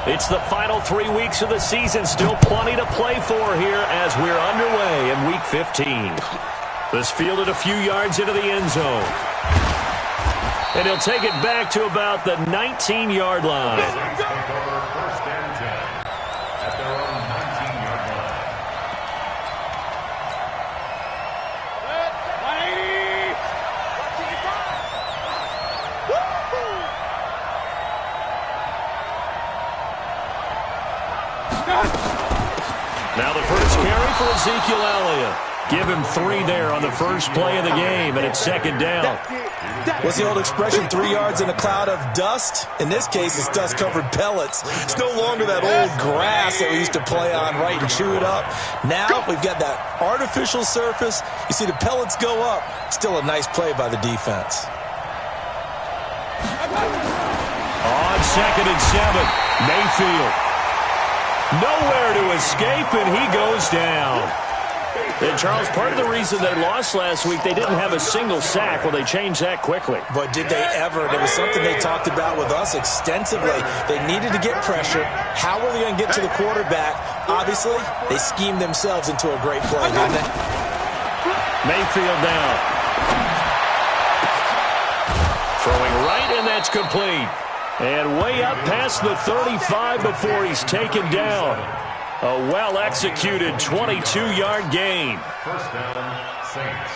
It's the final 3 weeks of the season. Still plenty to play for here as we're underway in Week 15. This fielded a few yards into the end zone. And he'll take it back to about the 19-yard line. First and 10 at their own 19-yard line. Now the first carry for Ezekiel Elliott. Give him 3 there on the first play of the game, and it's second down. What's the old expression, 3 yards in a cloud of dust? In this case, it's dust-covered pellets. It's no longer that old grass that we used to play on, right, and chew it up. Now we've got that artificial surface. You see the pellets go up. Still a nice play by the defense. On second and 7, Mayfield. Nowhere to escape, and he goes down. And, Charles, part of the reason they lost last week, they didn't have a single sack. Well, they changed that quickly. But did they ever? It was something they talked about with us extensively. They needed to get pressure. How were they going to get to the quarterback? Obviously, they schemed themselves into a great play, didn't they? Mayfield down. Throwing right, and that's complete. And way up past the 35 before he's taken down. A well-executed 22-yard gain. First down, Saints.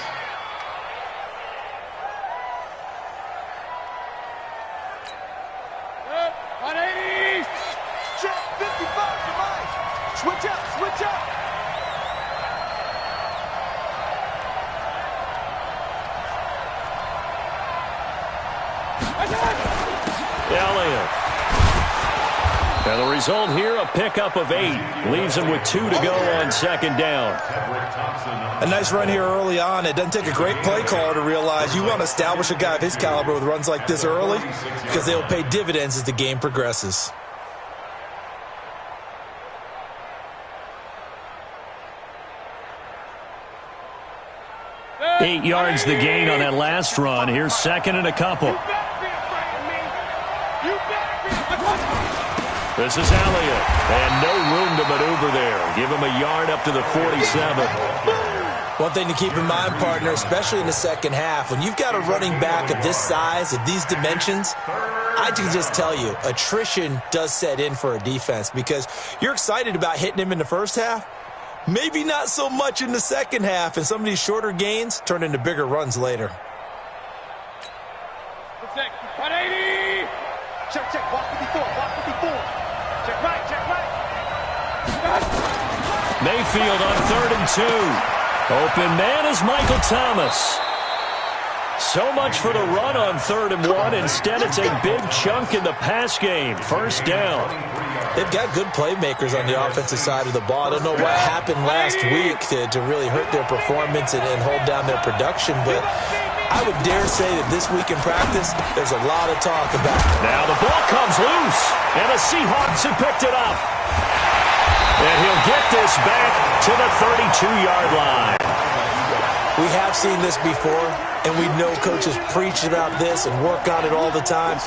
Good. 180. Check 55 to Mike. Switch up, switch up. Elliott. And the result here, a pickup of 8. Leaves him with 2 to go on second down. A nice run here early on. It doesn't take a great play caller to realize you want to establish a guy of his caliber with runs like this early because they'll pay dividends as the game progresses. Eight yards the gain on that last run. Here's second and a couple. This is Elliott, and no room to maneuver there. Give him a yard up to the 47. One thing to keep in mind, partner, especially in the second half, when you've got a running back of this size, of these dimensions, I can just tell you, attrition does set in for a defense because you're excited about hitting him in the first half, maybe not so much in the second half, and some of these shorter gains turn into bigger runs later. 180. Check, check, walk 54, walk 54. Check right, check right. Mayfield on 3rd and 2. Open man is Michael Thomas. So much for the run on 3rd and 1. Instead, it's a big chunk in the pass game. First down. They've got good playmakers on the offensive side of the ball. I don't know what happened last week to really hurt their performance and hold down their production, but I would dare say that this week in practice, there's a lot of talk about it. Now the ball comes loose, and the Seahawks have picked it up. And he'll get this back to the 32-yard line. We have seen this before, and we know coaches preach about this and work on it all the time.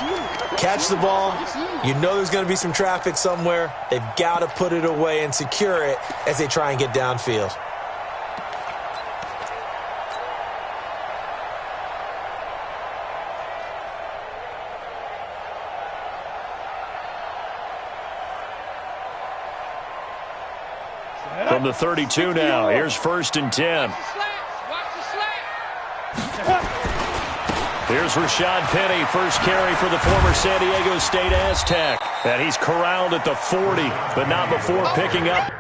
Catch the ball. You know there's going to be some traffic somewhere. They've got to put it away and secure it as they try and get downfield. From the 32 now, here's 1st and 10. Here's Rashad Penny, first carry for the former San Diego State Aztec. And he's corralled at the 40, but not before picking up.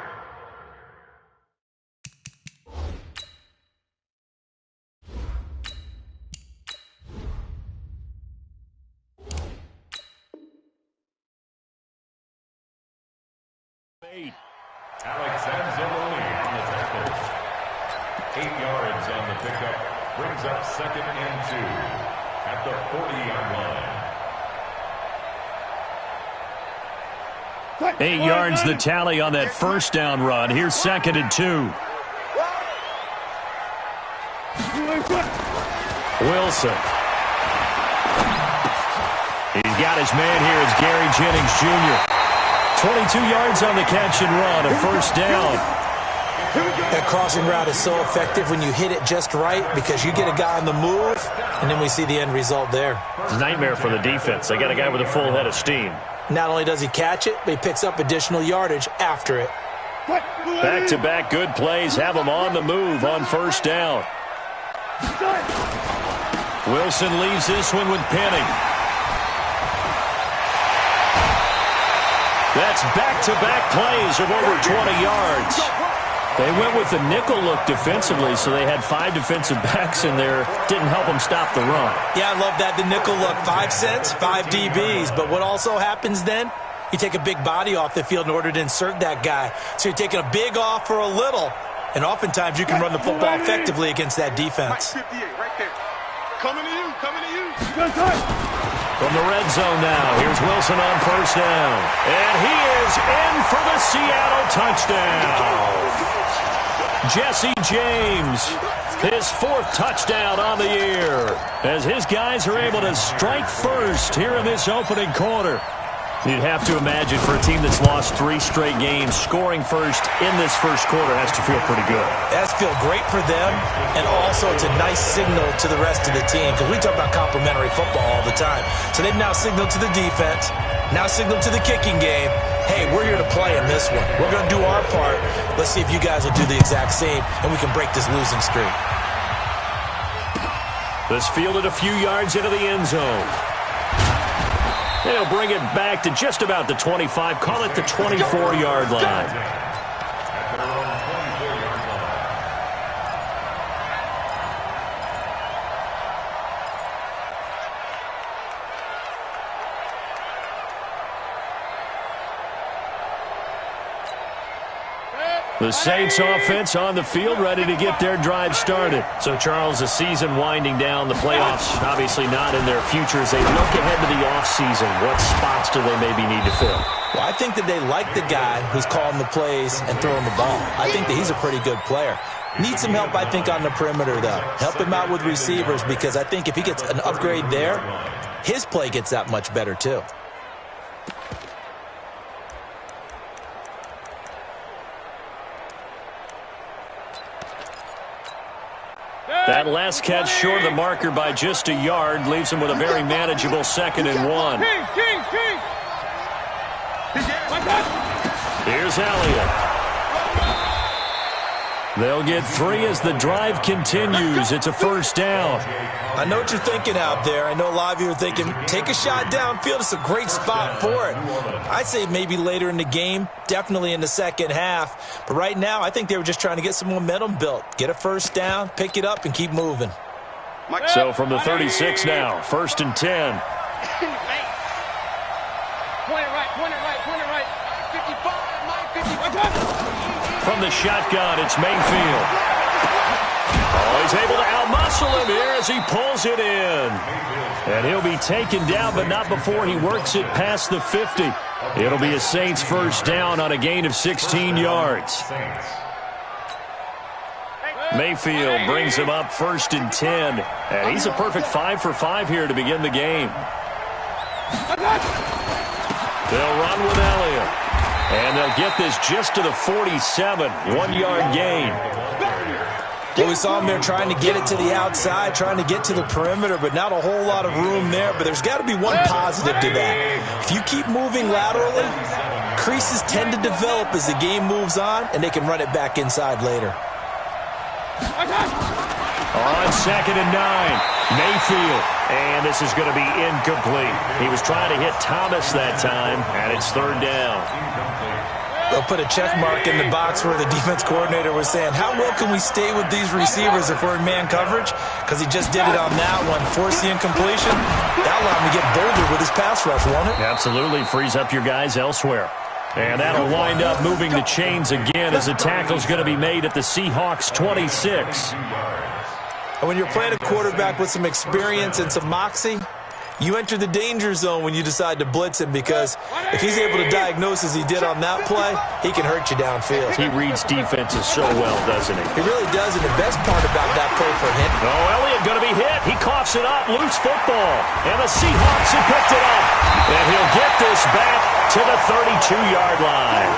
Alex Anzalone on the tackle. 8 yards on the pickup. Brings up 2nd and 2 at the 40-yard line. 8 yards the tally on that first down run. Here's 2nd and 2. Wilson. He's got his man here. It's Gary Jennings Jr. 22 yards on the catch and run, a first down. That crossing route is so effective when you hit it just right because you get a guy on the move, and then we see the end result there. It's a nightmare for the defense. They got a guy with a full head of steam. Not only does he catch it, but he picks up additional yardage after it. Back-to-back good plays have him on the move on first down. Wilson leaves this one with Penning. That's back-to-back plays of over 20 yards. They went with the nickel look defensively, so they had 5 defensive backs in there. Didn't help them stop the run. Yeah, I love that, the nickel look. 5 cents, 5 DBs. But what also happens then? You take a big body off the field in order to insert that guy. So you're taking a big off for a little. And oftentimes you can run the football effectively against that defense. 58 right there. Coming to you, coming to you. From the red zone now, here's Wilson on first down. And he is in for the Seattle touchdown. Jesse James, his 4th touchdown on the year, as his guys are able to strike first here in this opening quarter. You'd have to imagine for a team that's lost 3 straight games, scoring first in this first quarter has to feel pretty good. It has to feel great for them, and also it's a nice signal to the rest of the team, because we talk about complementary football all the time. So they've now signaled to the defense, now signaled to the kicking game, hey, we're here to play in this one. We're going to do our part. Let's see if you guys will do the exact same, and we can break this losing streak. This fielded a few yards into the end zone. They'll bring it back to just about the 25. Call it the 24-yard line. The Saints offense on the field, ready to get their drive started. So, Charles, the season winding down, the playoffs obviously not in their future. As they look ahead to the offseason, what spots do they maybe need to fill? Well, I think that they like the guy who's calling the plays and throwing the ball. I think that he's a pretty good player. Needs some help, I think, on the perimeter, though. Help him out with receivers, because I think if he gets an upgrade there, his play gets that much better, too. That last catch short of the marker by just a yard leaves him with a very manageable 2nd and 1. Here's Elliott. They'll get 3 as the drive continues. It's a first down. I know what you're thinking out there. I know a lot of you are thinking, take a shot downfield. It's a great spot for it. I'd say maybe later in the game, definitely in the second half. But right now, I think they were just trying to get some momentum built. Get a first down, pick it up, and keep moving. So from the 36 now, 1st and 10. Point it right. 55, 55. From the shotgun, it's Mayfield. Oh, he's able to outmuscle him here as he pulls it in. And he'll be taken down, but not before he works it past the 50. It'll be a Saints first down on a gain of 16 yards. Mayfield brings him up 1st and 10. And he's a perfect 5 for 5 here to begin the game. They'll run with Elliott. And they'll get this just to the 47, 1-yard gain. Well, we saw him there trying to get it to the outside, trying to get to the perimeter, but not a whole lot of room there. But there's got to be one positive to that. If you keep moving laterally, creases tend to develop as the game moves on, and they can run it back inside later. On 2nd and 9, Mayfield. And this is going to be incomplete. He was trying to hit Thomas that time, and it's 3rd down. They'll put a check mark in the box where the defense coordinator was saying, how well can we stay with these receivers if we're in man coverage? Because he just did it on that one, force the incompletion. That allowed him to get bolder with his pass rush, won't it? Absolutely, frees up your guys elsewhere. And that'll wind up moving the chains again as the tackle's going to be made at the Seahawks 26. And when you're playing a quarterback with some experience and some moxie, you enter the danger zone when you decide to blitz him, because if he's able to diagnose as he did on that play, he can hurt you downfield. He reads defenses so well, doesn't he? He really does, and the best part about that play for him. Oh, Elliott going to be hit. He coughs it up. Loose football. And the Seahawks have picked it up. And he'll get this back to to the 32-yard line.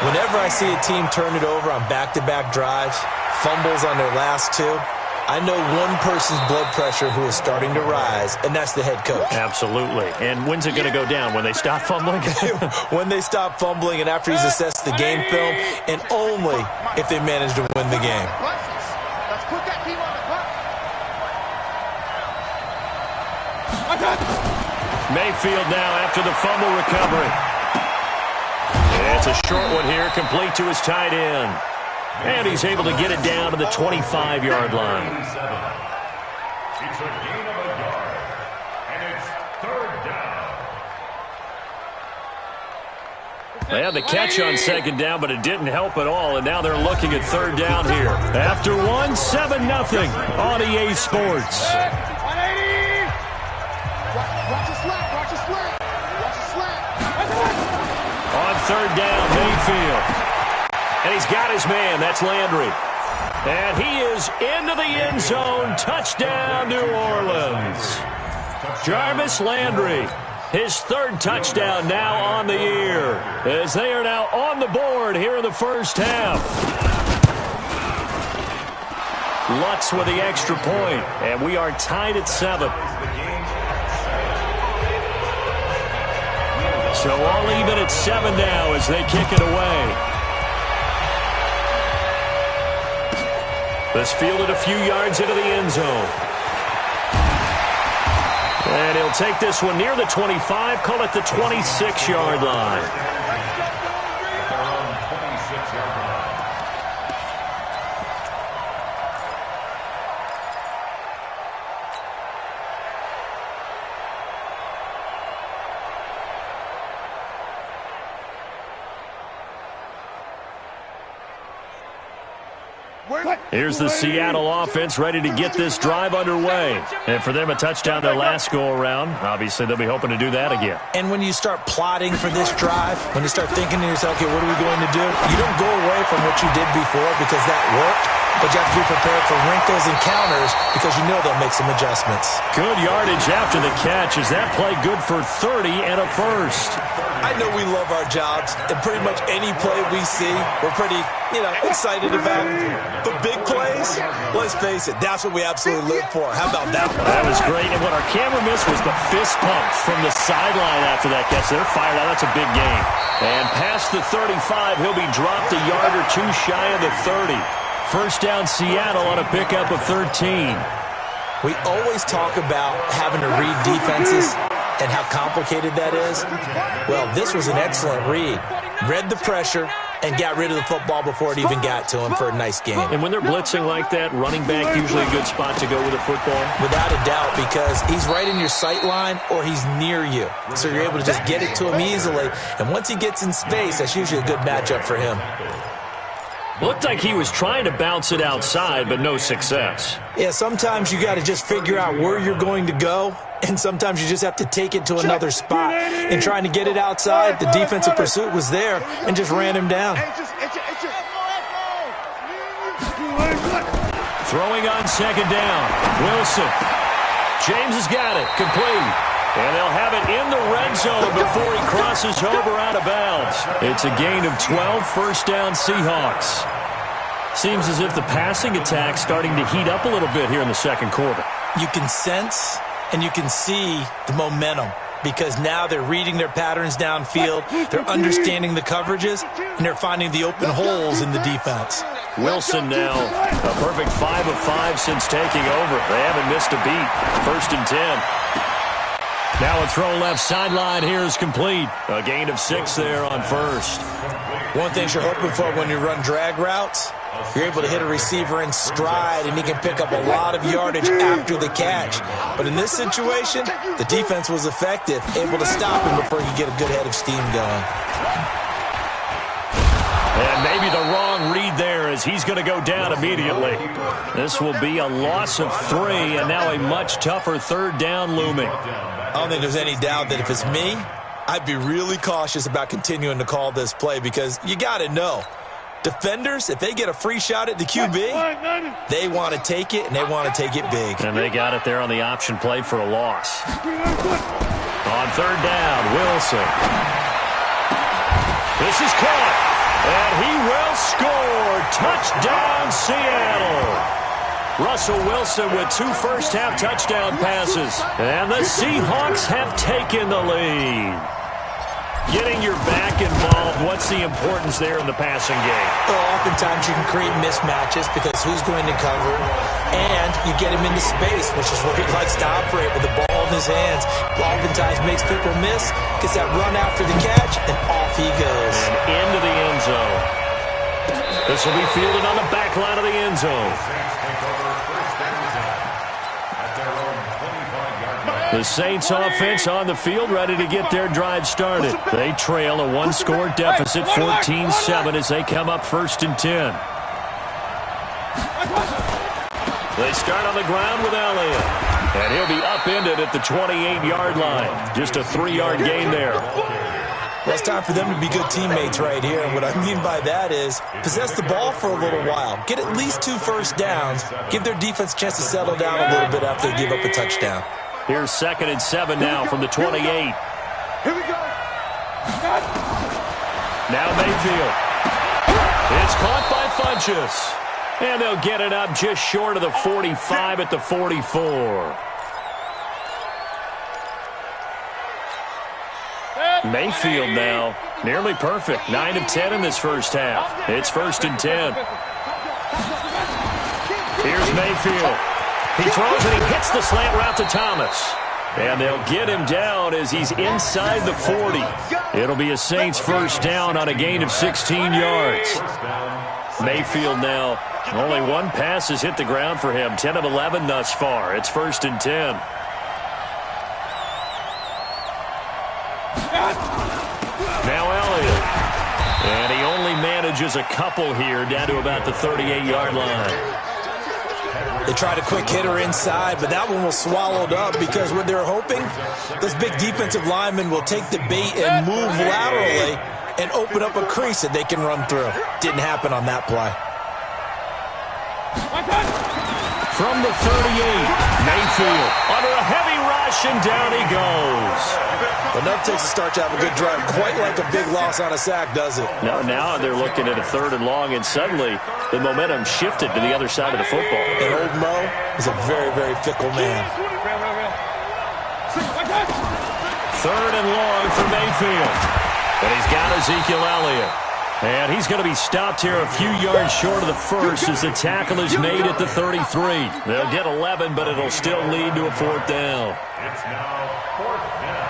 Whenever I see a team turn it over on back-to-back drives, fumbles on their last two, I know one person's blood pressure who is starting to rise, and that's the head coach. Absolutely. And when's it going to go down? When they stop fumbling? When they stop fumbling and after he's assessed the game film, and only if they manage to win the game. Let's put that team on the clock. Mayfield now after the fumble recovery. It's a short one here, complete to his tight end. And he's able to get it down to the 25-yard line. It's a gain of a yard, and it's third down. They had the catch on second down, but it didn't help at all, and now they're looking at third down here. After 1, 7-0 on EA Sports. 180. Watch the slap. Watch the slap. Watch the slap. On third down, Mayfield. And he's got his man. That's Landry. And he is into the end zone. Touchdown, New Orleans. Jarvis Landry, his third touchdown now on the year, as they are now on the board here in the first half. Lutz with the extra point, and we are tied at 7. So all even at 7 now as they kick it away. This fielded a few yards into the end zone. And he'll take this one near the 25, call it the 26-yard line. They're on 26-yard line. Here's the Seattle offense ready to get this drive underway. And for them, a touchdown their last go-around. Obviously, they'll be hoping to do that again. And when you start plotting for this drive, when you start thinking to yourself, okay, what are we going to do? You don't go away from what you did before because that worked, but you have to be prepared for wrinkles and counters because you know they'll make some adjustments. Good yardage after the catch. Is that play good for 30 and a first? I know we love our jobs, and pretty much any play we see, we're pretty, excited about. But big plays, let's face it, that's what we absolutely live for. How about that one? That was great, and what our camera missed was the fist pumps from the sideline after that catch. They're fired out. That's a big game. And past the 35, he'll be dropped a yard or two shy of the 30. First down, Seattle on a pickup of 13. We always talk about having to read defenses and how complicated that is. Well, this was an excellent read. Read the pressure and got rid of the football before it even got to him for a nice game. And when they're blitzing like that, running back usually a good spot to go with a football? Without a doubt, because he's right in your sight line or he's near you. So you're able to just get it to him easily. And once he gets in space, that's usually a good matchup for him. Looked like he was trying to bounce it outside, but no success. Yeah, sometimes you got to just figure out where you're going to go, and sometimes you just have to take it to another spot. And trying to get it outside, the defensive pursuit was there and just ran him down. Throwing on second down, Wilson. James has got it, complete. And they'll have it in the red zone before he crosses over out of bounds. It's a gain of 12, first down Seahawks. Seems as if the passing attack's starting to heat up a little bit here in the second quarter. You can sense and you can see the momentum because now they're reading their patterns downfield, they're understanding the coverages, and they're finding the open holes in the defense. Wilson now a perfect 5 of 5 since taking over. They haven't missed a beat. First and 10. Now a throw left sideline here is complete. A gain of 6 there on first. One thing you're hoping for when you run drag routes, you're able to hit a receiver in stride and he can pick up a lot of yardage after the catch. But in this situation, the defense was effective, able to stop him before he could get a good head of steam going. And maybe the wrong read there as he's going to go down immediately. This will be a loss of 3 and now a much tougher third down looming. I don't think there's any doubt that if it's me, I'd be really cautious about continuing to call this play because you got to know, defenders, if they get a free shot at the QB, they want to take it, and they want to take it big. And they got it there on the option play for a loss. On third down, Wilson. This is caught, and he will score. Touchdown, Seattle. Russell Wilson with 2 first-half touchdown passes, and the Seahawks have taken the lead. Getting your back involved, what's the importance there in the passing game? Well, oftentimes you can create mismatches because who's going to cover, and you get him into space, which is where he likes to operate with the ball in his hands. Oftentimes makes people miss, gets that run after the catch, and off he goes. And into the end zone. This will be fielded on the back line of the end zone. The Saints offense on the field, ready to get their drive started. They trail a 1-score deficit, 14-7, as they come up 1st and 10. They start on the ground with Elliott, and he'll be upended at the 28-yard line. Just a 3-yard gain there. Well, it's time for them to be good teammates right here. And what I mean by that is possess the ball for a little while. Get at least 2 first downs. Give their defense a chance to settle down a little bit after they give up a touchdown. Here's 2nd and 7 now from the 28. Here we go. Now Mayfield. It's caught by Funchess. And they'll get it up just short of the 45 at the 44. Mayfield now nearly perfect. 9 of 10 in this first half. It's 1st and 10. Here's Mayfield. He throws and he hits the slant route to Thomas. And they'll get him down as he's inside the 40. It'll be a Saints first down on a gain of 16 yards. Mayfield now, only 1 pass has hit the ground for him. 10 of 11 thus far. It's 1st and 10. Now Elliott. And he only manages a couple here down to about the 38-yard line. They tried a quick hitter inside, but that one was swallowed up because what they're hoping, those big defensive linemen will take the bait and move laterally and open up a crease that they can run through. Didn't happen on that play. From the 38, Mayfield under a heavy rush, and down he goes. Enough takes a start to have a good drive. Quite like a big loss on a sack, does it? No, now they're looking at a 3rd and long, and suddenly the momentum shifted to the other side of the football. And old Mo is a very, very fickle man. 3rd and long for Mayfield. And he's got Ezekiel Elliott. And he's going to be stopped here a few yards short of the first as the tackle is made at the 33. They'll get 11, but it'll still lead to a 4th down. It's now 4th down.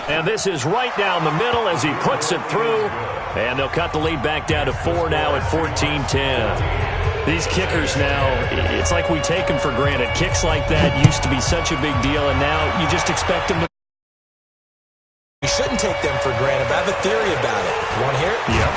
And this is right down the middle as he puts it through. And they'll cut the lead back down to 4 now at 14-10. These kickers now, it's like we take them for granted. Kicks like that used to be such a big deal, and now you just expect them to. You shouldn't take them for granted, but I have a theory about it. You want to hear it? Yep.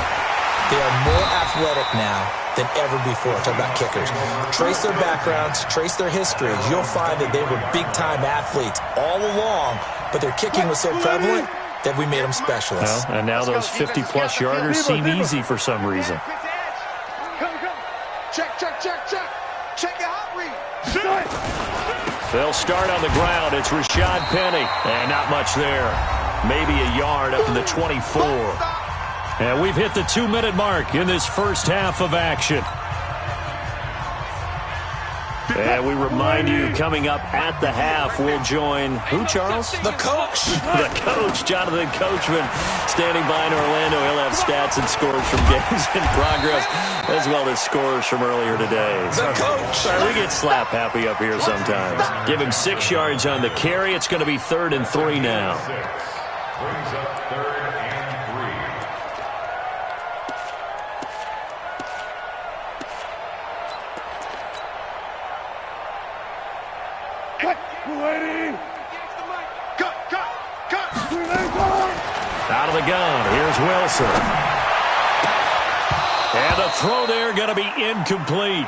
They are more athletic now than ever before. Talk about kickers. Trace their backgrounds, trace their histories. You'll find that they were big-time athletes all along, but their kicking was so prevalent that we made them specialists. Well, and now those 50-plus yarders seem easy for some reason. Check. Check your hot read. They'll start on the ground. It's Rashad Penny, and not much there. Maybe a yard up to the 24. And we've hit the 2-minute mark in this first half of action. And we remind you, coming up at the half, we'll join who, Charles? The coach. The coach, Jonathan Coachman, standing by in Orlando. He'll have stats and scores from games in progress, as well as scores from earlier today. The coach. Sorry, we get slap happy up here sometimes. Give him 6 yards on the carry. It's going to be 3rd and 3 now. Brings up 3rd and 3. Cut. Ready. Cut. Out of the gun. Here's Wilson. And the throw there going to be incomplete.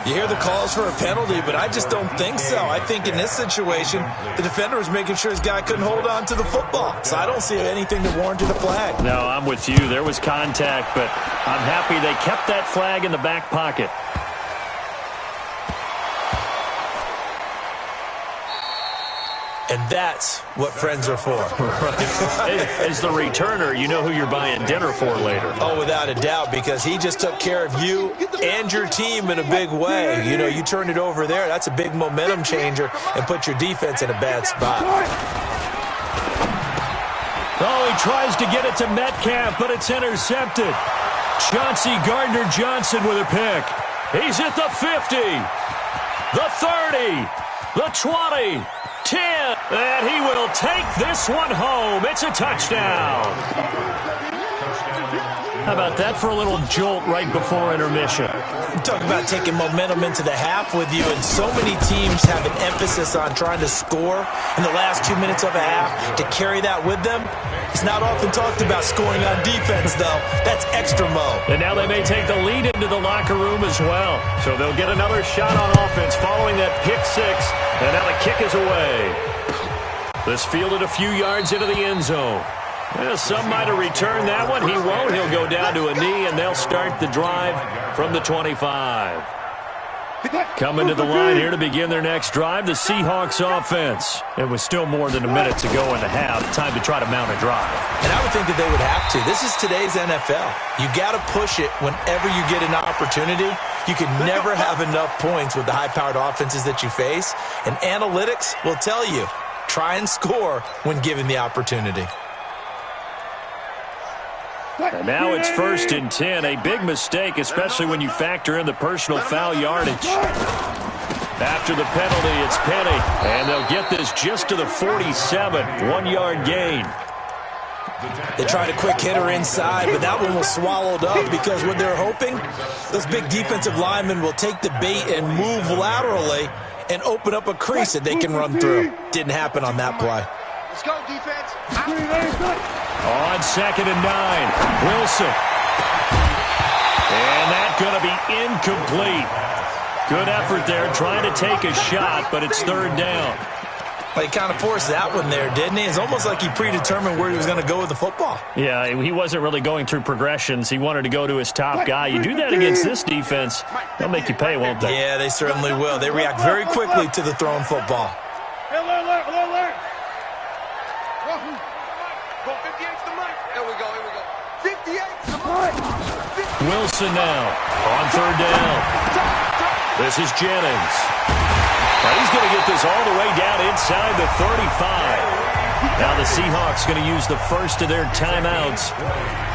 You hear the calls for a penalty, but I just don't think so. I think in this situation, the defender was making sure his guy couldn't hold on to the football. So I don't see anything that warranted a flag. No, I'm with you. There was contact, but I'm happy they kept that flag in the back pocket. And that's what friends are for. As the returner, you know who you're buying dinner for later. Oh, without a doubt, because he just took care of you and your team in a big way. You know, you turned it over there. That's a big momentum changer and put your defense in a bad spot. Oh, he tries to get it to Metcalf, but it's intercepted. Chauncey Gardner-Johnson with a pick. He's at the 50, the 30, the 20. 10, and he will take this one home. It's a touchdown. How about that for a little jolt right before intermission? Talk about taking momentum into the half with you, and so many teams have an emphasis on trying to score in the last 2 minutes of a half to carry that with them. It's not often talked about scoring on defense, though. That's extra mo. And now they may take the lead into the locker room as well. So they'll get another shot on offense following that pick six. And now the kick is away. This fielded a few yards into the end zone. Well, some might have returned that one. He won't. He'll go down to a knee, and they'll start the drive from the 25. Coming to the line here to begin their next drive, the Seahawks offense. It was still more than a minute to go in the half. Time to try to mount a drive. And I would think that they would have to. This is today's NFL. You got to push it whenever you get an opportunity. You can never have enough points with the high-powered offenses that you face. And analytics will tell you, try and score when given the opportunity. And now it's 1st and 10. A big mistake, especially when you factor in the personal foul yardage. After the penalty, it's Penny. And they'll get this just to the 47. 1-yard gain. They tried a quick hitter inside, but that one was swallowed up because what they're hoping, those big defensive linemen will take the bait and move laterally and open up a crease that they can run through. Didn't happen on that play. Let's go, defense. On 2nd and 9, Wilson. And that's going to be incomplete. Good effort there, trying to take a shot, but it's 3rd down. Well, he kind of forced that one there, didn't he? It's almost like he predetermined where he was going to go with the football. Yeah, he wasn't really going through progressions. He wanted to go to his top guy. You do that against this defense, they'll make you pay, won't they? Yeah, they certainly will. They react very quickly to the thrown football. Alert. Go 58's the mic. Here we go. 58's the mic. Wilson now on 3rd down. This is Jennings. Now he's going to get this all the way down inside the 35. Now the Seahawks going to use the first of their timeouts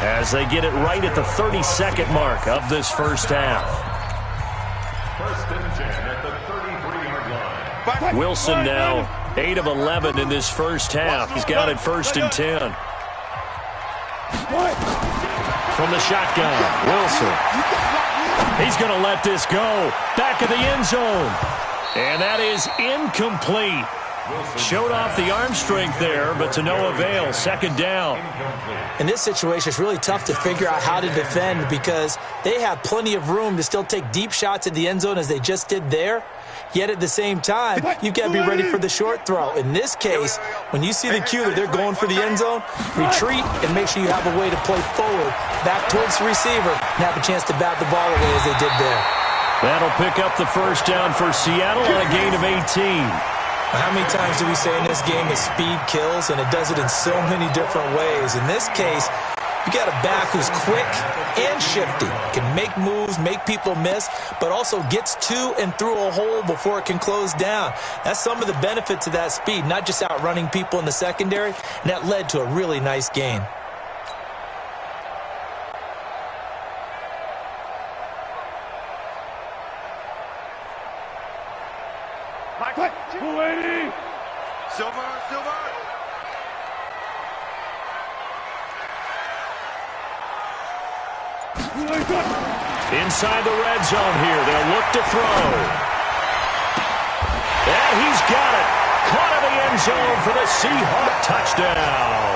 as they get it right at the 32nd mark of this first half. 1st and 10 at the 33-yard line. Wilson now 8 of 11 in this first half. He's got it 1st and 10. From the shotgun, Wilson. He's going to let this go. Back of the end zone. And that is incomplete. Showed off the arm strength there, but to no avail. 2nd down. In this situation, it's really tough to figure out how to defend because they have plenty of room to still take deep shots at the end zone as they just did there. Yet at the same time, you've got to be ready for the short throw. In this case, when you see the cue that they're going for the end zone, retreat and make sure you have a way to play forward, back towards the receiver, and have a chance to bat the ball away as they did there. That'll pick up the 1st down for Seattle on a gain of 18. How many times do we say in this game that speed kills, and it does it in so many different ways? In this case, you got a back who's quick and shifty, can make moves, make people miss, but also gets to and through a hole before it can close down. That's some of the benefits of that speed, not just outrunning people in the secondary, and that led to a really nice gain. Mike, 280. Silver. Inside the red zone here. They'll look to throw. And he's got it. Caught in the end zone for the Seahawk touchdown.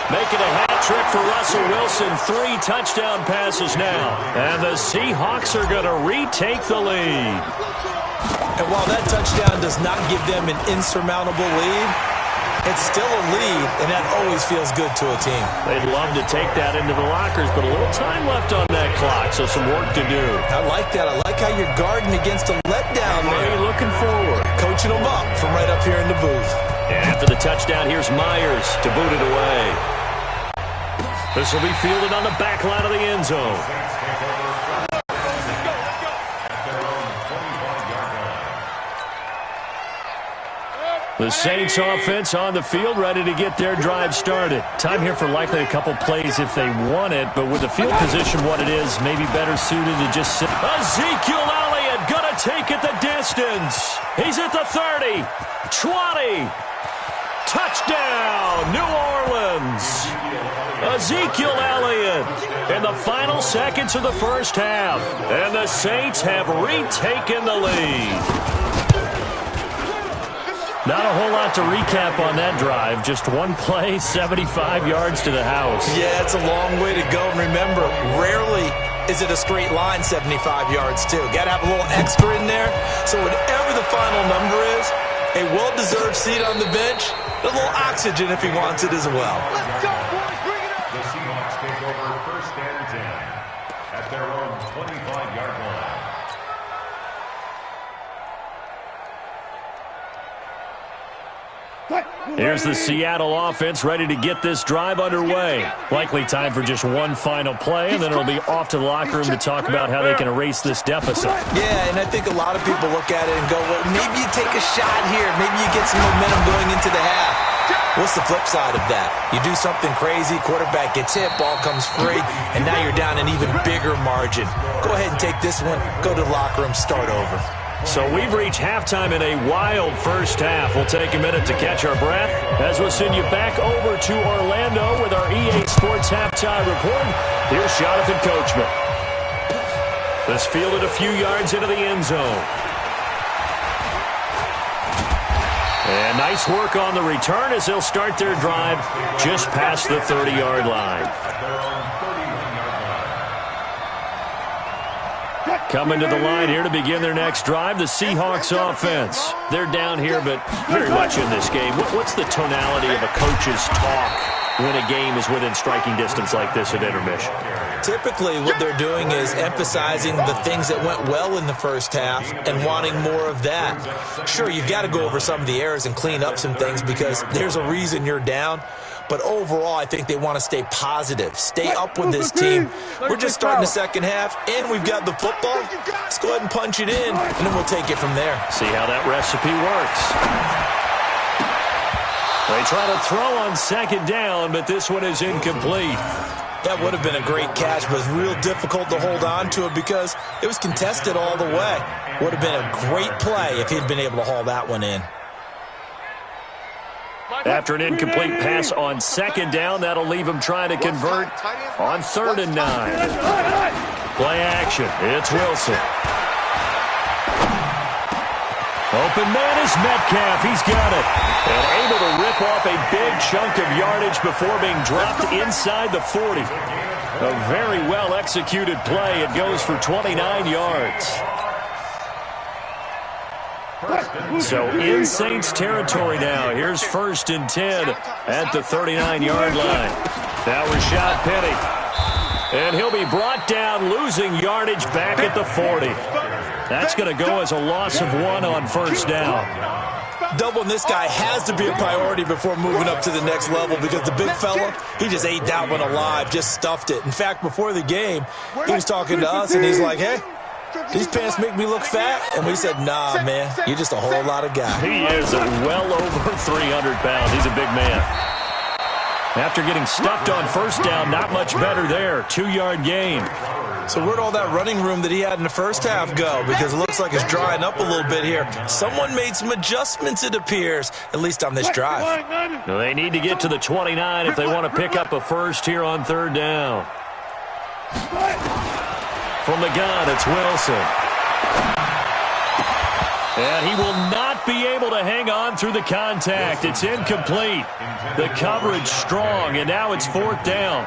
Making a hat trick for Russell Wilson. 3 touchdown passes now. And the Seahawks are going to retake the lead. And while that touchdown does not give them an insurmountable lead, it's still a lead, and that always feels good to a team. They'd love to take that into the lockers, but a little time left on that clock, so some work to do. I like that. I like how you're guarding against a letdown there. Are you looking forward? Coaching them up from right up here in the booth. after the touchdown. Here's Myers to boot it away. This will be fielded on the back line of the end zone. The Saints offense on the field, ready to get their drive started. Time here for likely a couple plays if they want it, but with the field position what it is, maybe better suited to just sit. Ezekiel Elliott gonna take it the distance. He's at the 30, 20. Touchdown, New Orleans. Ezekiel Elliott in the final seconds of the first half. And the Saints have retaken the lead. Not a whole lot to recap on that drive. Just one play, 75 yards to the house. Yeah, it's a long way to go. And remember, rarely is it a straight line 75 yards, too. Got to have a little extra in there. So whatever the final number is, a well-deserved seat on the bench, a little oxygen if he wants it as well. Let's go, boys. Bring it up. The Seahawks take over 1st and 10 at their own 25-yard line. Here's the Seattle offense ready to get this drive underway. Likely time for just one final play, and then it'll be off to the locker room to talk about how they can erase this deficit. Yeah, and I think a lot of people look at it and go, well, maybe you take a shot here. Maybe you get some momentum going into the half. What's the flip side of that? You do something crazy, quarterback gets hit, ball comes free, and now you're down an even bigger margin. Go ahead and take this one, go to the locker room, start over. So we've reached halftime in a wild first half. We'll take a minute to catch our breath as we'll send you back over to Orlando with our EA Sports Halftime Report. Here's Jonathan Coachman. This fielded a few yards into the end zone. And nice work on the return as they'll start their drive just past the 30-yard line. Coming to the line here to begin their next drive, the Seahawks offense. They're down here, but very much in this game. What's the tonality of a coach's talk when a game is within striking distance like this at intermission? Typically, what they're doing is emphasizing the things that went well in the first half and wanting more of that. Sure, you've got to go over some of the errors and clean up some things because there's a reason you're down. But overall, I think they want to stay positive, stay up with this team. We're just starting the second half, and we've got the football. Let's go ahead and punch it in, and then we'll take it from there. See how that recipe works. They try to throw on second down, but this one is incomplete. That would have been a great catch, but it's real difficult to hold on to it because it was contested all the way. Would have been a great play if he'd been able to haul that one in. After an incomplete pass on second down, that'll leave him trying to convert on 3rd and 9. Play action. It's Wilson. Open man is Metcalf. He's got it. And able to rip off a big chunk of yardage before being dropped inside the 40. A very well-executed play. It goes for 29 yards. So in Saints territory now. Here's 1st and 10 at the 39-yard line. Now Rashad Penny. And he'll be brought down, losing yardage back at the 40. That's going to go as a loss of 1 on 1st down. Doubling this guy has to be a priority before moving up to the next level because the big fella, he just ate that one alive, just stuffed it. In fact, before the game, he was talking to us, and he's like, hey, these pants make me look fat. And we said, nah, man, you're just a whole lot of guy. He is well over 300 pounds. He's a big man. After getting stuffed on 1st down, not much better there. 2-yard gain. So where'd all that running room that he had in the first half go? Because it looks like it's drying up a little bit here. Someone made some adjustments, it appears, at least on this drive. They need to get to the 29 if they want to pick up a first here on 3rd down. From the gun, it's Wilson. And he will not be able to hang on through the contact. It's incomplete. The coverage strong, and now it's 4th down.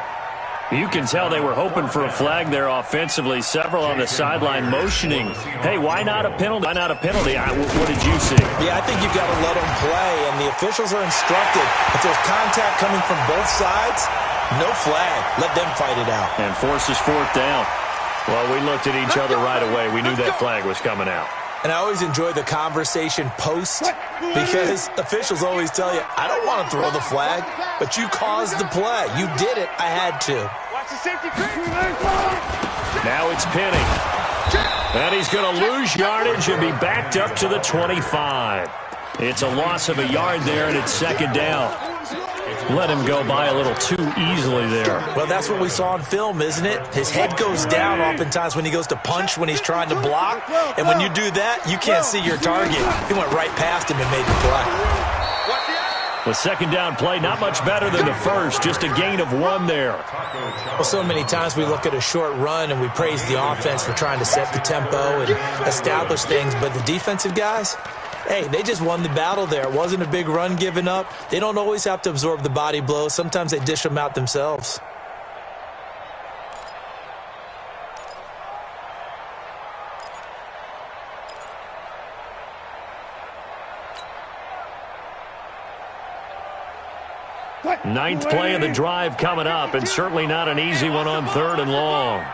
You can tell they were hoping for a flag there offensively. Several on the sideline motioning. Hey, why not a penalty? Why not a penalty? What did you see? Yeah, I think you've got to let them play, and the officials are instructed. If there's contact coming from both sides, no flag. Let them fight it out. And forces 4th down. Well, we looked at each other right away. We knew that flag was coming out. And I always enjoy the conversation post because officials always tell you, I don't want to throw the flag, but you caused the play. You did it. I had to. Watch the safety creep. Now it's Penny. And he's going to lose yardage and be backed up to the 25. It's a loss of a yard there, and it's second down. Let him go by a little too easily there. Well, that's what we saw on film, isn't it? His head goes down oftentimes when he goes to punch when he's trying to block. And when you do that, you can't see your target. He went right past him and made the play. The second down play, not much better than the first, just a gain of 1 there. Well, so many times we look at a short run and we praise the offense for trying to set the tempo and establish things, but the defensive guys, hey, they just won the battle there. It wasn't a big run given up. They don't always have to absorb the body blows. Sometimes they dish them out themselves. Ninth play of the drive coming up, and certainly not an easy one on 3rd and long.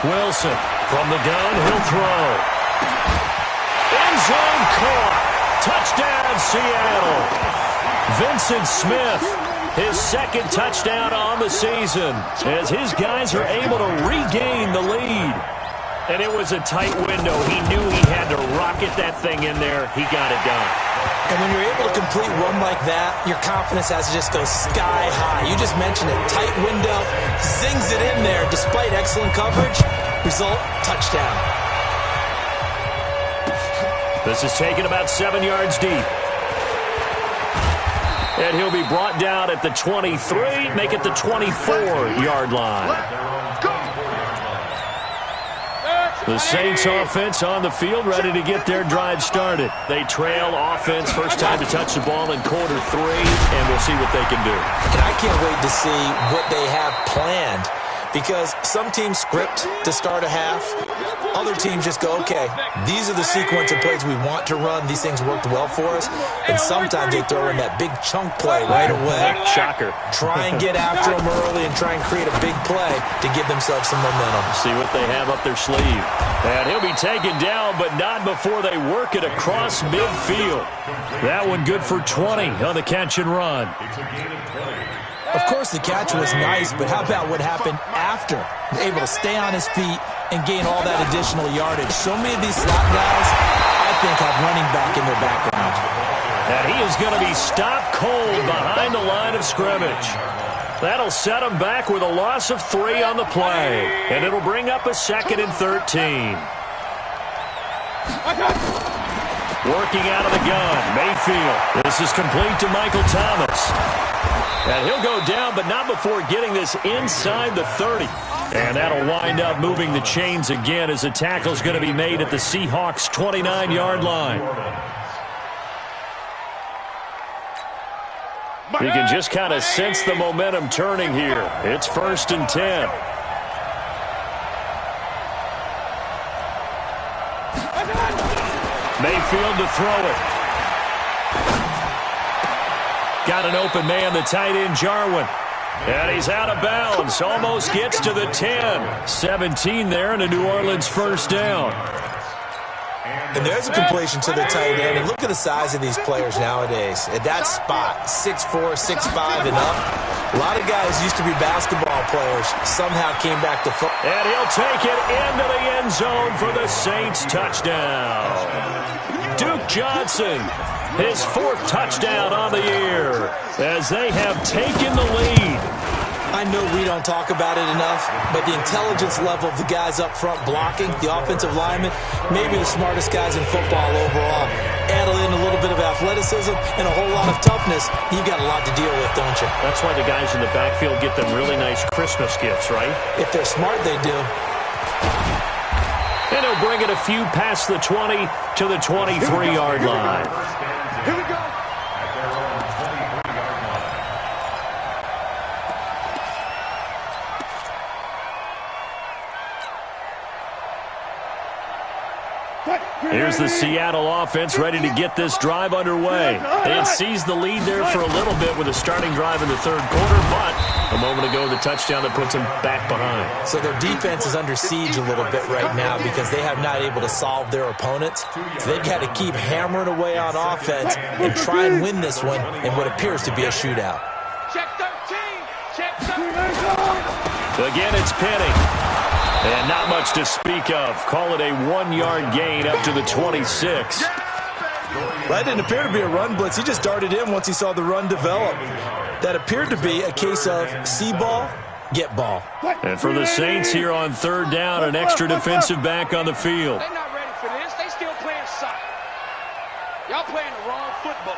Wilson from the gun, he'll throw. End zone caught. Touchdown, Seattle. Vincent Smith, his second touchdown on the season, as his guys are able to regain the lead. And it was a tight window. He knew he had to rocket that thing in there. He got it done. And when you're able to complete one like that, your confidence has to just go sky high. You just mentioned it. Tight window, zings it in there despite excellent coverage. Result, touchdown. This is taken about 7 yards deep. And he'll be brought down at the 23, make it the 24-yard line. The Saints offense on the field, ready to get their drive started. They trail offense, first time to touch the ball in quarter 3, and we'll see what they can do. And I can't wait to see what they have planned, because some teams script to start a half. Other teams just go, okay, these are the sequence of plays we want to run. These things worked well for us. And sometimes they throw in that big chunk play right away. Shocker. Try and get after them early and try and create a big play to give themselves some momentum. See what they have up their sleeve. And he'll be taken down, but not before they work it across midfield. That one good for 20 on the catch and run. Of course, the catch was nice, but how about what happened after? Able to stay on his feet and gain all that additional yardage. So many of these slot guys, I think, have running back in their background. And he is going to be stopped cold behind the line of scrimmage. That'll set him back with a loss of 3 on the play. And it'll bring up a 2nd and 13. Working out of the gun, Mayfield. This is complete to Michael Thomas. And he'll go down, but not before getting this inside the 30. And that'll wind up moving the chains again as the tackle's going to be made at the Seahawks' 29-yard line. You can just kind of sense the momentum turning here. It's 1st and 10. Mayfield to throw it. Got an open man, the tight end, Jarwin. And he's out of bounds. Almost gets to the 10. 17 there and a New Orleans first down. And there's a completion to the tight end. And look at the size of these players nowadays. At that spot, 6'4", 6'5", and up. A lot of guys used to be basketball players. Somehow came back to football. And he'll take it into the end zone for the Saints touchdown. Duke Johnson, his 4th touchdown on the year, as they have taken the lead. I know we don't talk about it enough, but the intelligence level of the guys up front blocking, the offensive linemen, maybe the smartest guys in football overall. Add in a little bit of athleticism and a whole lot of toughness, you've got a lot to deal with, don't you? That's why the guys in the backfield get them really nice Christmas gifts, right? If they're smart, they do. And he'll bring it a few past the 20 to the 23-yard line. Here we go. Here's the Seattle offense ready to get this drive underway. They had seized the lead there for a little bit with a starting drive in the third quarter, but a moment ago the touchdown that puts them back behind. So their defense is under siege a little bit right now because they have not able to solve their opponents. So they've got to keep hammering away on offense and try and win this one in what appears to be a shootout. Check 13. Check 13. Again, it's Penny. And not much to speak of. Call it a 1-yard gain up to the 26. That didn't appear to be a run blitz. He just darted in once he saw the run develop. That appeared to be a case of see ball, get ball. And for the Saints here on third down, an extra defensive back on the field. They're not ready for this. They still playing soccer. Y'all playing the wrong football.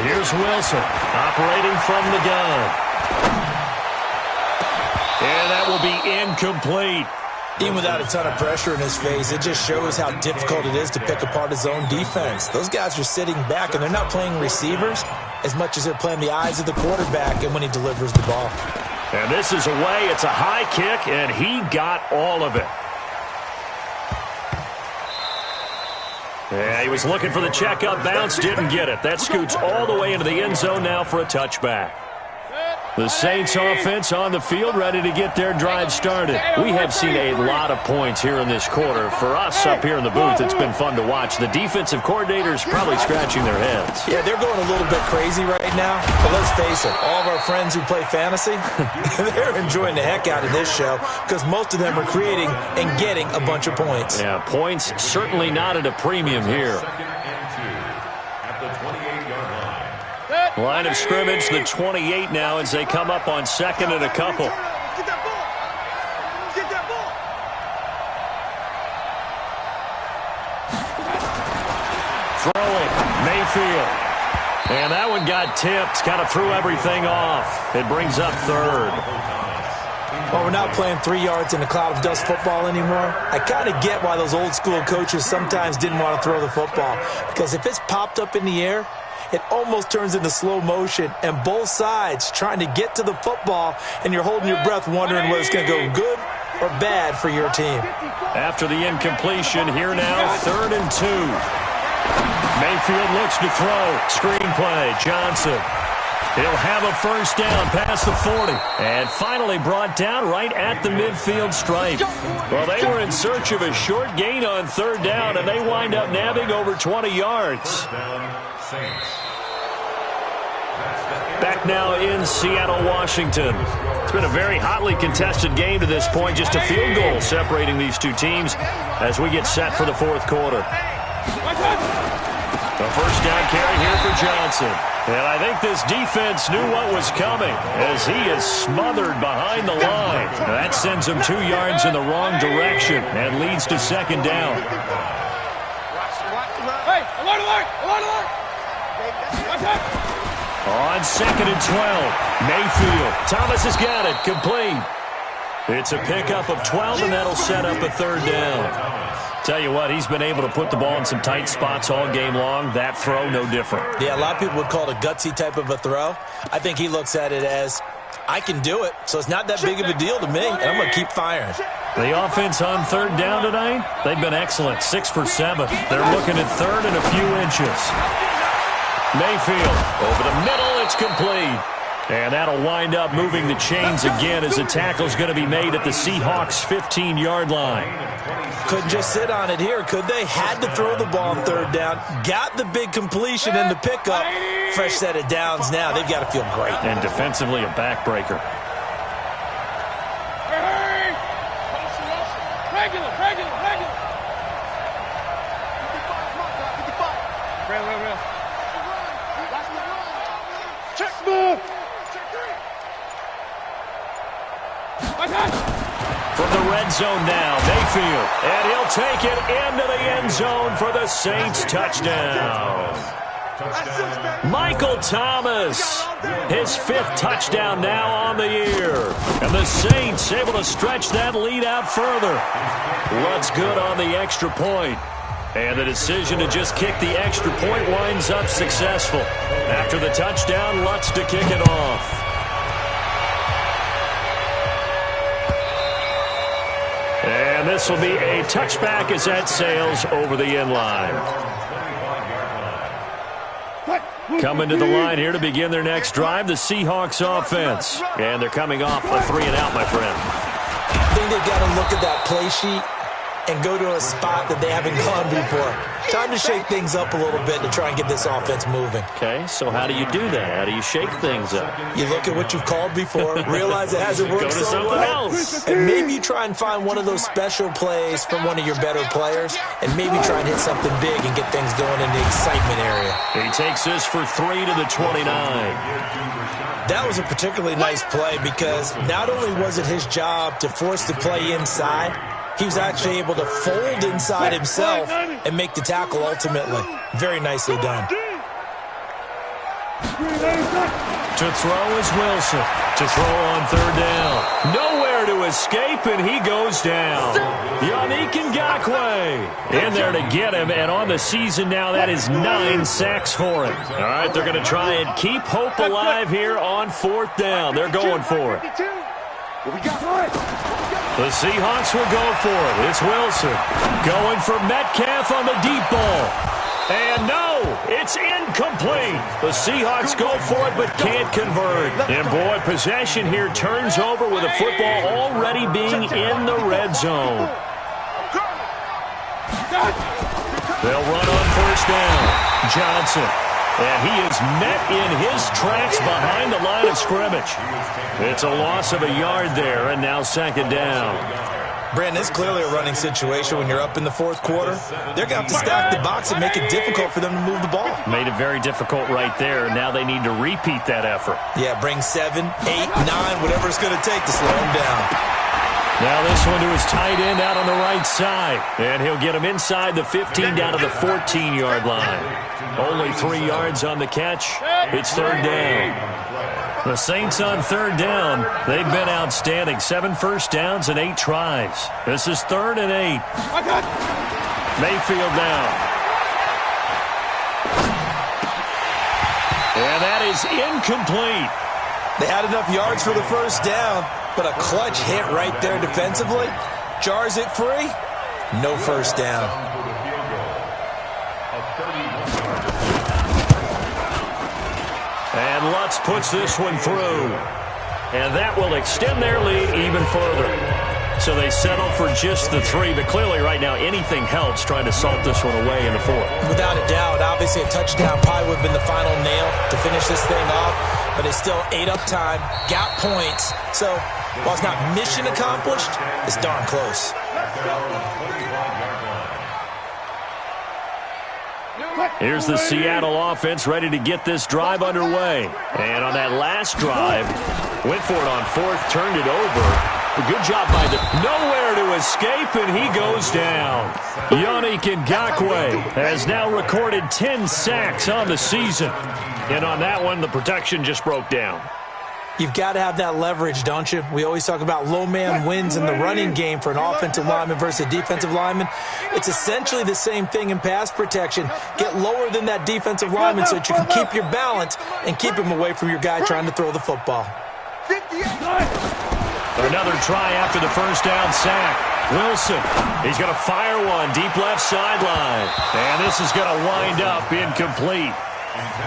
Here's Wilson operating from the gun. And that will be incomplete. Even without a ton of pressure in his face, it just shows how difficult it is to pick apart his own defense. Those guys are sitting back, and they're not playing receivers as much as they're playing the eyes of the quarterback and when he delivers the ball. And this is away. It's a high kick, and he got all of it. Yeah, he was looking for the checkup bounce, didn't get it. That scoots all the way into the end zone now for a touchback. The Saints offense on the field ready to get their drive started. We have seen a lot of points here in this quarter. For us up here in the booth, it's been fun to watch. The defensive coordinators probably scratching their heads. Yeah, they're going a little bit crazy right now. But let's face it, all of our friends who play fantasy, they're enjoying the heck out of this show because most of them are creating and getting a bunch of points. Yeah, points certainly not at a premium here. Line of scrimmage, the 28 now as they come up on second and a couple. Get that ball. Get that ball. Throwing, Mayfield. And that one got tipped, kind of threw everything off. It brings up third. Well, we're not playing 3 yards in a cloud of dust football anymore. I kind of get why those old school coaches sometimes didn't want to throw the football. Because if it's popped up in the air, it almost turns into slow motion, and both sides trying to get to the football, and you're holding your breath wondering whether it's going to go good or bad for your team. After the incompletion, here now, 3rd and 2. Mayfield looks to throw. Screenplay, Johnson. He'll have a first down past the 40. And finally brought down right at the midfield stripe. Well, they were in search of a short gain on 3rd down, and they wind up nabbing over 20 yards. Back now in Seattle, Washington. It's been a very hotly contested game to this point. Just a field goal separating these two teams as we get set for the 4th quarter. A first down carry here for Johnson. And I think this defense knew what was coming as he is smothered behind the line. That sends him 2 yards in the wrong direction and leads to 2nd down. Hey, alert, alert, alert, alert. On 2nd and 12, Mayfield. Thomas has got it, complete. It's a pickup of 12, and that'll set up a 3rd down. Tell you what, he's been able to put the ball in some tight spots all game long. That throw, no different. Yeah, a lot of people would call it a gutsy type of a throw. I think he looks at it as, I can do it, so it's not that big of a deal to me, and I'm going to keep firing. The offense on 3rd down tonight, they've been excellent, 6 for 7. They're looking at 3rd and a few inches. Mayfield over the middle, it's complete. And that'll wind up moving the chains again as the tackle's going to be made at the Seahawks' 15-yard line. Couldn't just sit on it here, could they? Had to throw the ball on 3rd down. Got the big completion in the pickup. Fresh set of downs now. They've got to feel great. And defensively, a backbreaker. Hey! Regular, regular, regular. Real, real, real. Check move. Check 3. From the red zone now, Mayfield. And he'll take it into the end zone for the Saints touchdown. Michael Thomas, his 5th touchdown now on the year. And the Saints able to stretch that lead out further. Lutz good on the extra point. And the decision to just kick the extra point winds up successful. After the touchdown, Lutz to kick it off. And this will be a touchback as that sails over the end line. Coming to the line here to begin their next drive, the Seahawks offense. And they're coming off a 3-and-out, my friend. I think they've got to look at that play sheet and go to a spot that they haven't gone before. Time to shake things up a little bit to try and get this offense moving. Okay, so how do you do that? How do you shake things up? You look at what you've called before, realize it hasn't worked Go to so something well, else. and maybe you try and find one of those special plays from one of your better players, and maybe try and hit something big and get things going in the excitement area. He takes this for 3 to the 29. That was a particularly nice play because not only was it his job to force the play inside, he was actually able to fold inside himself and make the tackle ultimately. Very nicely done. To throw is Wilson. To throw on 3rd down. Nowhere to escape, and he goes down. Yannick Ngakoue in there to get him, and on the season now, that is 9 sacks for him. All right, they're going to try and keep hope alive here on 4th down. They're going for it. The Seahawks will go for it. It's Wilson going for Metcalf on the deep ball. And no, it's incomplete. The Seahawks go for it but can't convert. And boy, possession here turns over with a football already being in the red zone. They'll run on 1st down. Johnson. And he is met in his tracks behind the line of scrimmage. It's a loss of a yard there, and now 2nd down. Brandon, it's clearly a running situation when you're up in the 4th quarter. They're going to have to stack the box and make it difficult for them to move the ball. Made it very difficult right there. Now they need to repeat that effort. Yeah, bring 7, 8, 9, whatever it's going to take to slow them down. Now this one to his tight end out on the right side. And he'll get him inside the 15 down to the 14-yard line. Only 3 yards on the catch. It's 3rd down. The Saints on 3rd down. They've been outstanding. 7 first downs and 8 tries. This is 3rd and 8. Mayfield now. And that is incomplete. They had enough yards for the 1st down, but a clutch hit right there defensively. Jars it free. No 1st down. And Lutz puts this one through. And that will extend their lead even further. So they settle for just the 3, but clearly right now anything helps trying to salt this one away in the 4th. Without a doubt, obviously a touchdown probably would have been the final nail to finish this thing off, but they still ate up time, got points. So while it's not mission accomplished, it's darn close. Here's the Seattle offense ready to get this drive underway. And on that last drive, went for it on 4th, turned it over. A good job by the... Nowhere to escape, and he goes down. Yannick Ngakoue has now recorded 10 sacks on the season. And on that one, the protection just broke down. You've got to have that leverage, don't you? We always talk about low man wins in the running game for an offensive lineman versus a defensive lineman. It's essentially the same thing in pass protection. Get lower than that defensive lineman so that you can keep your balance and keep him away from your guy trying to throw the football. Another try after the 1st down sack. Wilson, he's going to fire one deep left sideline. And this is going to wind up incomplete.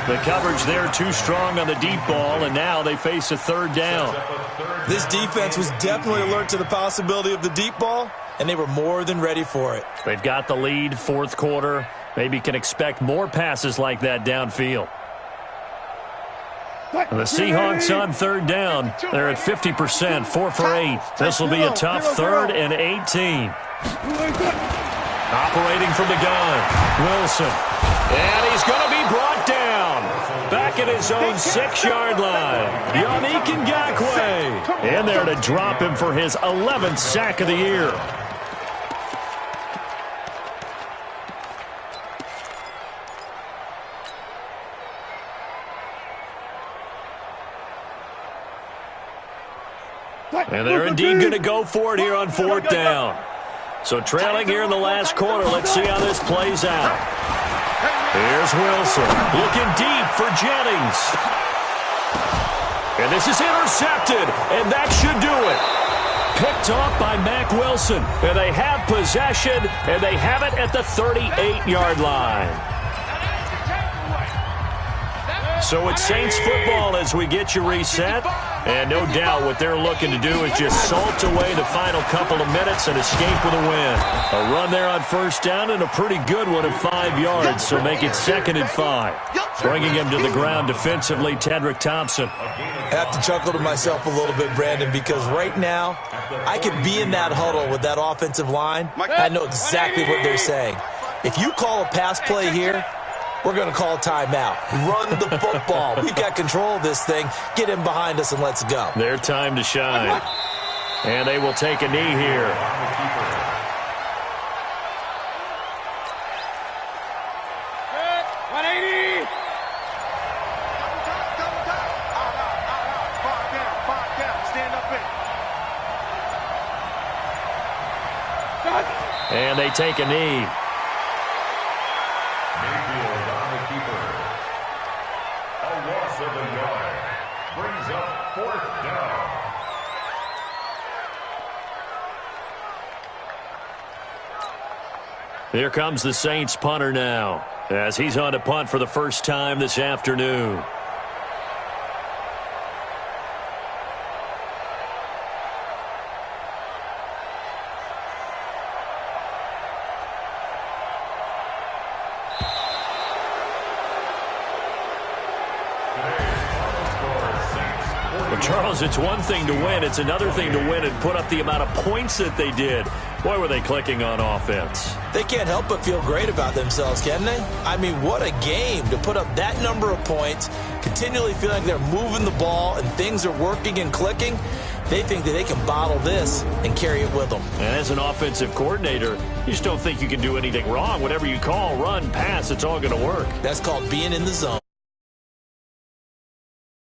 The coverage there too strong on the deep ball, and now they face a 3rd down. This defense was definitely alert to the possibility of the deep ball, and they were more than ready for it. They've got the lead, 4th quarter. Maybe can expect more passes like that downfield. The Seahawks on 3rd down. They're at 50%, 4 for 8. This will be a tough 3rd and 18. Operating from the gun, Wilson. And he's going to be brought down. Back at his own 6-yard line. Yannick Ngakoue in there to drop him for his 11th sack of the year. And they're indeed going to go for it here on 4th down. So trailing here in the last quarter, let's see how this plays out. Here's Wilson looking deep for Jennings. And this is intercepted, and that should do it. Picked off by Mack Wilson. And they have possession, and they have it at the 38-yard line. So it's Saints football as we get you reset. And no doubt what they're looking to do is just salt away the final couple of minutes and escape with a win. A run there on first down and a pretty good one of 5 yards. So make it 2nd and 5. Bringing him to the ground defensively, Tedrick Thompson. I have to chuckle to myself a little bit, Brandon, because right now I could be in that huddle with that offensive line. I know exactly what they're saying. If you call a pass play here, we're going to call a timeout. Run the football. We've got control of this thing. Get him behind us and let's go. Their time to shine. And they will take a knee here. And they take a knee. Brings up 4th down. Here comes the Saints punter now, as he's on to punt for the first time this afternoon. Charles, it's one thing to win. It's another thing to win and put up the amount of points that they did. Boy, were they clicking on offense. They can't help but feel great about themselves, can they? I mean, what a game to put up that number of points, continually feeling like they're moving the ball and things are working and clicking. They think that they can bottle this and carry it with them. And as an offensive coordinator, you just don't think you can do anything wrong. Whatever you call, run, pass, it's all going to work. That's called being in the zone.